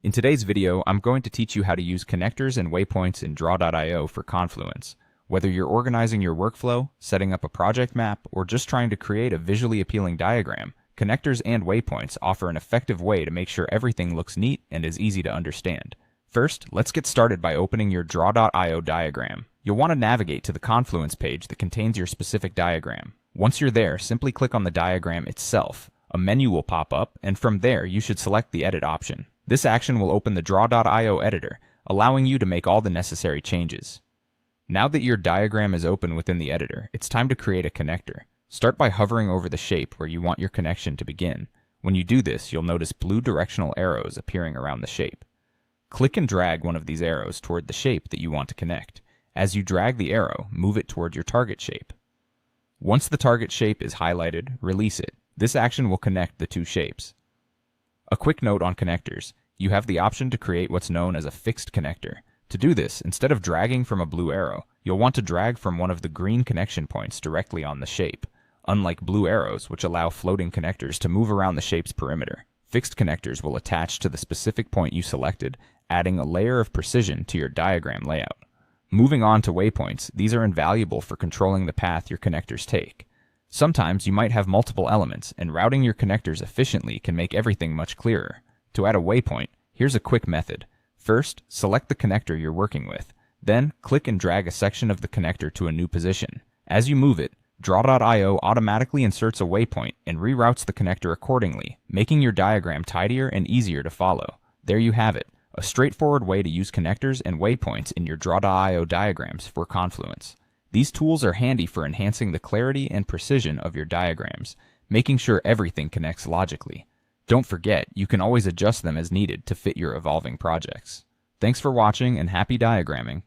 In today's video, I'm going to teach you how to use connectors and waypoints in Draw.io for Confluence. Whether you're organizing your workflow, setting up a project map, or just trying to create a visually appealing diagram, connectors and waypoints offer an effective way to make sure everything looks neat and is easy to understand. First, let's get started by opening your Draw.io diagram. You'll want to navigate to the Confluence page that contains your specific diagram. Once you're there, simply click on the diagram itself. A menu will pop up, and from there you should select the Edit option. This action will open the Draw.io editor, allowing you to make all the necessary changes. Now that your diagram is open within the editor, it's time to create a connector. Start by hovering over the shape where you want your connection to begin. When you do this, you'll notice blue directional arrows appearing around the shape. Click and drag one of these arrows toward the shape that you want to connect. As you drag the arrow, move it toward your target shape. Once the target shape is highlighted, release it. This action will connect the two shapes. A quick note on connectors. You have the option to create what's known as a fixed connector. To do this, instead of dragging from a blue arrow, you'll want to drag from one of the green connection points directly on the shape. Unlike blue arrows, which allow floating connectors to move around the shape's perimeter, fixed connectors will attach to the specific point you selected, adding a layer of precision to your diagram layout. Moving on to waypoints, these are invaluable for controlling the path your connectors take. Sometimes you might have multiple elements, and routing your connectors efficiently can make everything much clearer. To add a waypoint, here's a quick method. First, select the connector you're working with. Then, click and drag a section of the connector to a new position. As you move it, Draw.io automatically inserts a waypoint and reroutes the connector accordingly, making your diagram tidier and easier to follow. There you have it, a straightforward way to use connectors and waypoints in your Draw.io diagrams for Confluence. These tools are handy for enhancing the clarity and precision of your diagrams, making sure everything connects logically. Don't forget, you can always adjust them as needed to fit your evolving projects. Thanks for watching and happy diagramming.